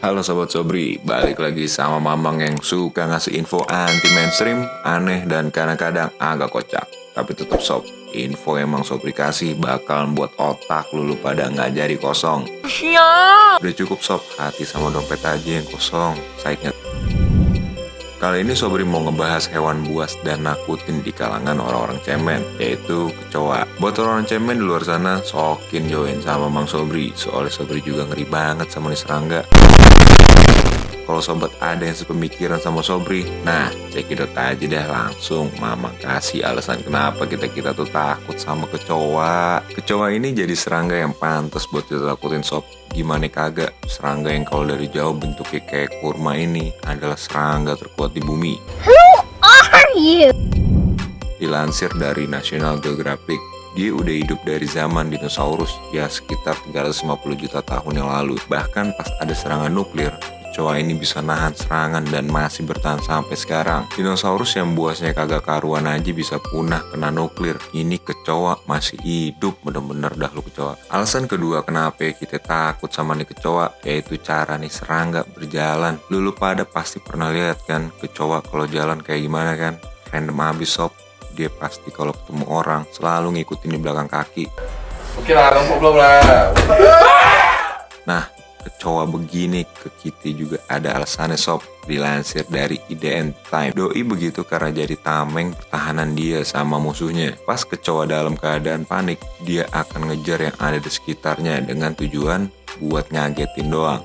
Halo Sobat Sobri, balik lagi sama Mamang yang suka ngasih info anti mainstream, aneh dan kadang-kadang agak kocak. Tapi tetap sob, info emang Sobri kasih bakal membuat otak lu pada nggak jadi kosong. Udah cukup sob, hati sama dompet aja yang kosong. Saya ingat. Kali ini Sobri mau ngebahas hewan buas dan nakutin di kalangan orang-orang cemen, yaitu kecoa. Buat orang cemen di luar sana, sokin join sama Mang Sobri, soalnya Sobri juga ngeri banget sama nih serangga. Kalau sobat ada yang sepemikiran sama Sobri, nah cekidot aja deh langsung. Mama kasih alasan kenapa kita tuh takut sama kecoa. Kecoa ini jadi serangga yang pantas buat kita takutin sob. Gimana kagak, serangga yang kalau dari jauh bentuknya kayak kurma ini adalah serangga terkuat di bumi. Who are you? Dilansir dari National Geographic, dia udah hidup dari zaman dinosaurus, ya sekitar 350 juta tahun yang lalu. Bahkan pas ada serangan nuklir, kecoa ini bisa nahan serangan dan masih bertahan sampai sekarang. Dinosaurus yang buasnya kagak karuan aja bisa punah kena nuklir. Ini kecoa masih hidup, bener-bener dah lu kecoa. Alasan kedua kenapa kita takut sama nih kecoa, yaitu cara nih serangga berjalan. Lu pada pasti pernah lihat kan kecoa kalau jalan kayak gimana kan? Random abis sob. Dia pasti kalau ketemu orang selalu ngikutin di belakang kaki. Oke lah, belum lah. Nah, kecoa begini ke kita juga ada alasannya sob. Dilansir dari IDN Time, doi begitu karena jadi tameng pertahanan dia sama musuhnya. Pas kecoa dalam keadaan panik, dia akan ngejar yang ada di sekitarnya dengan tujuan buat ngagetin doang.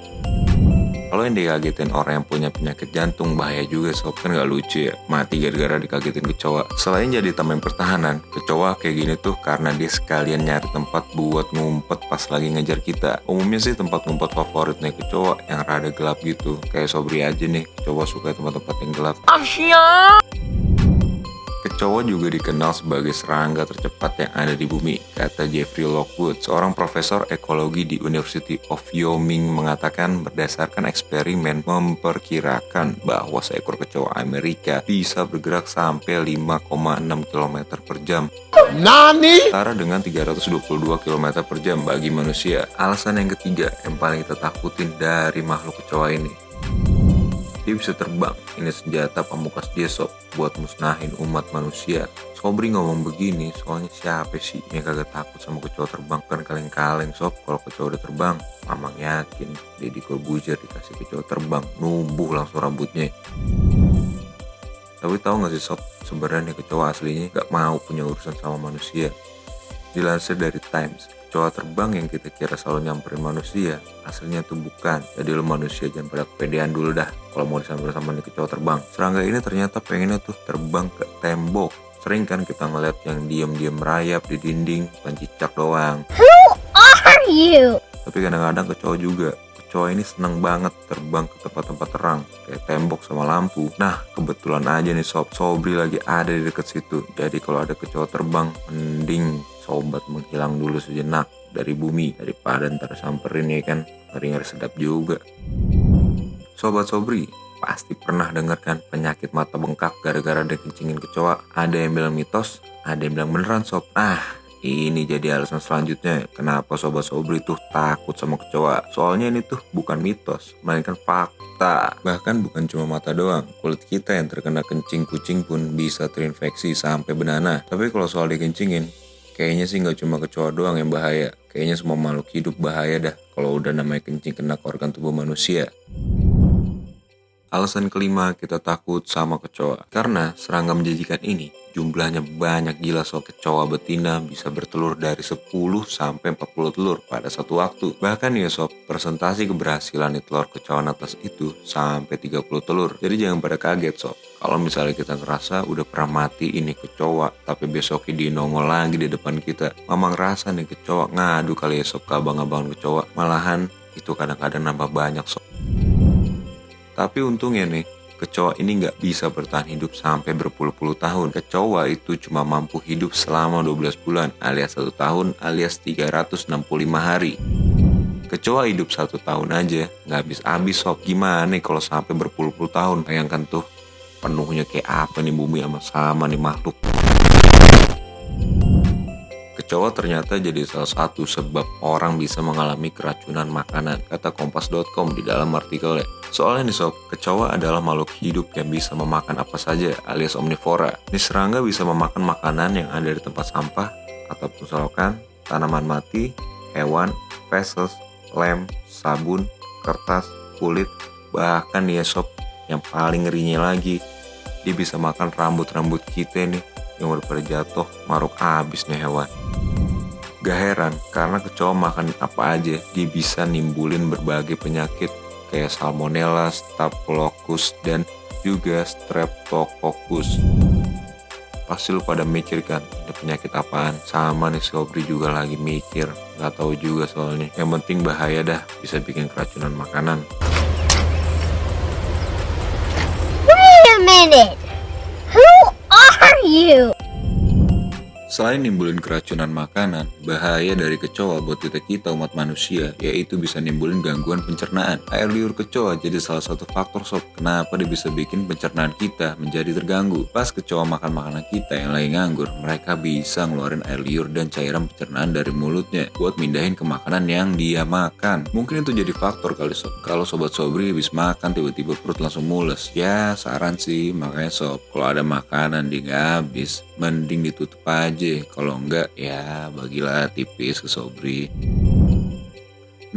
Kalau yang dikagetin orang yang punya penyakit jantung bahaya juga sob, kan gak lucu ya mati gara-gara dikagetin kecoa. Selain jadi tameng pertahanan, kecoa kayak gini tuh karena dia sekalian nyari tempat buat ngumpet pas lagi ngejar kita. Umumnya sih tempat ngumpet favoritnya kecoa yang rada gelap gitu. Kayak Sobri aja nih, kecoa suka tempat-tempat yang gelap. Kecoa juga dikenal sebagai serangga tercepat yang ada di bumi, kata Jeffrey Lockwood, seorang profesor ekologi di University of Wyoming mengatakan berdasarkan eksperimen memperkirakan bahwa seekor kecoa Amerika bisa bergerak sampai 5,6 km per jam. Nani? Setara dengan 322 km per jam bagi manusia. Alasan yang ketiga yang paling kita takutin dari makhluk kecoa ini, dia bisa terbang. Ini senjata pamungkas dia sob buat musnahin umat manusia. Sobri ngomong begini soalnya siapa sih yang kagak takut sama kecoa terbang? Kan kaleng-kaleng sob kalau kecoa udah terbang. Mamang yakin Deddy Corbuzier dikasih kecoa terbang numbuh langsung rambutnya. Tapi tahu gak sih sob, sebenarnya kecoa aslinya gak mau punya urusan sama manusia. Dilansir dari Times, kecoa terbang yang kita kira selalu nyamperin manusia, aslinya tuh bukan. Jadi lo manusia jangan pada kepedean dulu dah kalau mau disamperin sama nih kecoa terbang. Serangga ini ternyata pengennya tuh terbang ke tembok. Sering kan kita ngeliat yang diam-diam merayap di dinding, bukan cicak doang. Who are you? Tapi kadang-kadang kecoa juga. Kecoa ini seneng banget terbang ke tempat-tempat terang, kayak tembok sama lampu. Nah, kebetulan aja nih sob, Sobri lagi ada di deket situ. Jadi kalau ada kecoa terbang, mending sobat menghilang dulu sejenak dari bumi daripada ntar samperin ya kan, ngeri-ngeri sedap juga. Sobat Sobri pasti pernah denger kan penyakit mata bengkak gara-gara dikencingin kecoa. Ada yang bilang mitos, ada yang bilang beneran sob. Ini jadi alasan selanjutnya kenapa Sobat Sobri tuh takut sama kecoa. Soalnya ini tuh bukan mitos, melainkan fakta. Bahkan bukan cuma mata doang, kulit kita yang terkena kencing kucing pun bisa terinfeksi sampai benana. Tapi kalau soal dikencingin, kayaknya sih nggak cuma kecoa doang yang bahaya. Kayaknya semua makhluk hidup bahaya dah kalau udah namanya kencing kena ke organ tubuh manusia. Alasan kelima kita takut sama kecoa, karena serangga menjijikan ini jumlahnya banyak gila sob. Kecoa betina bisa bertelur dari 10 sampai 40 telur pada satu waktu. Bahkan ya sob, persentase keberhasilan di telur kecoa atas itu sampai 30 telur. Jadi jangan pada kaget sob kalau misalnya kita ngerasa udah pernah mati ini kecoa, tapi besoknya dia nongol lagi di depan kita. Mamang rasa nih kecoa ngadu kali ya sob ke abang-abang kecoa. Malahan itu kadang-kadang nambah banyak sob. Tapi untungnya nih, kecoa ini nggak bisa bertahan hidup sampai berpuluh-puluh tahun. Kecoa itu cuma mampu hidup selama 12 bulan alias 1 tahun alias 365 hari. Kecoa hidup 1 tahun aja nggak habis-habis sob. Gimana kalau sampai berpuluh-puluh tahun? Bayangkan tuh penuhnya kayak apa nih bumi sama nih makhluk. Kecoa ternyata jadi salah satu sebab orang bisa mengalami keracunan makanan, kata Kompas.com di dalam artikelnya. Soalnya nih sob, kecoa adalah makhluk hidup yang bisa memakan apa saja alias omnivora. Ini serangga bisa memakan makanan yang ada di tempat sampah atau selokan, tanaman mati, hewan, feses, lem, sabun, kertas, kulit, bahkan nih ya sob, yang paling ngerinya lagi, dia bisa makan rambut-rambut kita nih yang udah pada jatuh, maruk abis nih hewan. Gak heran, karena kecoa makan apa aja, dia bisa nimbulin berbagai penyakit kayak salmonella, staphylococcus, dan juga streptococcus. Pasti lu pada mikir kan, ini penyakit apaan? Sama nih Sobri juga lagi mikir, gak tahu juga soalnya. Yang penting bahaya dah, bisa bikin keracunan makanan. Wait a minute. Who are you? Selain nimbulin keracunan makanan, bahaya dari kecoa buat kita umat manusia yaitu bisa nimbulin gangguan pencernaan. Air liur kecoa jadi salah satu faktor sob kenapa dia bisa bikin pencernaan kita menjadi terganggu. Pas kecoa makan makanan kita yang lagi nganggur, mereka bisa ngeluarin air liur dan cairan pencernaan dari mulutnya buat mindahin ke makanan yang dia makan. Mungkin itu jadi faktor kali sob. Kalau sobat Sobri habis makan tiba-tiba perut langsung mules. Ya saran sih makanya sob, kalau ada makanan dia nggak habis, mending ditutup aja. Kalau enggak ya bagilah tipis ke Sobri.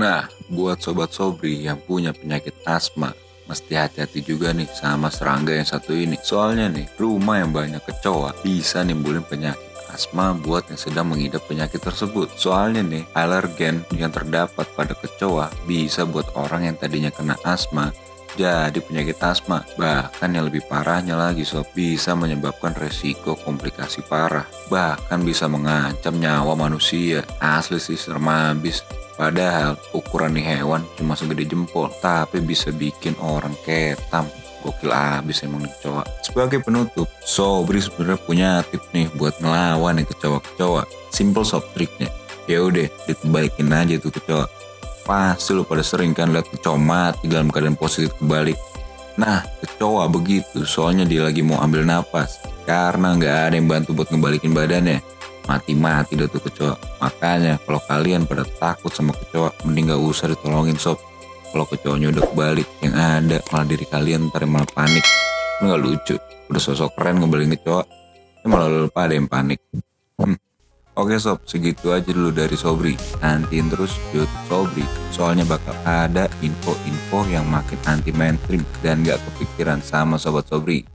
Nah, buat sobat Sobri yang punya penyakit asma, mesti hati-hati juga nih sama serangga yang satu ini. Soalnya nih, rumah yang banyak kecoa bisa nimbulin penyakit asma buat yang sedang mengidap penyakit tersebut. Soalnya nih, alergen yang terdapat pada kecoa bisa buat orang yang tadinya kena asma jadi penyakit asma. Bahkan yang lebih parahnya lagi sob, bisa menyebabkan resiko komplikasi parah, bahkan bisa mengancam nyawa manusia. Asli sih serem abis. Padahal ukuran nih hewan cuma segede jempol, tapi bisa bikin orang ketam. Gokil abis emang nih kecoa. Sebagai penutup, Sobri sebenarnya punya tips nih buat ngelawan nih kecoa-kecoa. Simple sob triknya. Ya udah, dibalikin aja tuh kecoa. Pasti lu pada sering kan lihat kecoa mati dalam keadaan posisi kebalik. Nah, kecoa begitu soalnya dia lagi mau ambil napas karena nggak ada yang bantu buat ngebalikin badannya. Mati-mati dah tuh kecoa. Makanya kalau kalian pada takut sama kecoa, mending gak usah ditolongin sob. Kalau kecoanya udah kebalik, yang ada malah diri kalian ntar malah panik. Ini gak lucu, udah sosok keren ngebalikin kecoa, malah lu pada yang panik. Oke sob, segitu aja dulu dari Sobri. Nantiin terus YouTube Sobri, soalnya bakal ada info-info yang makin anti mainstream dan gak kepikiran sama sobat Sobri.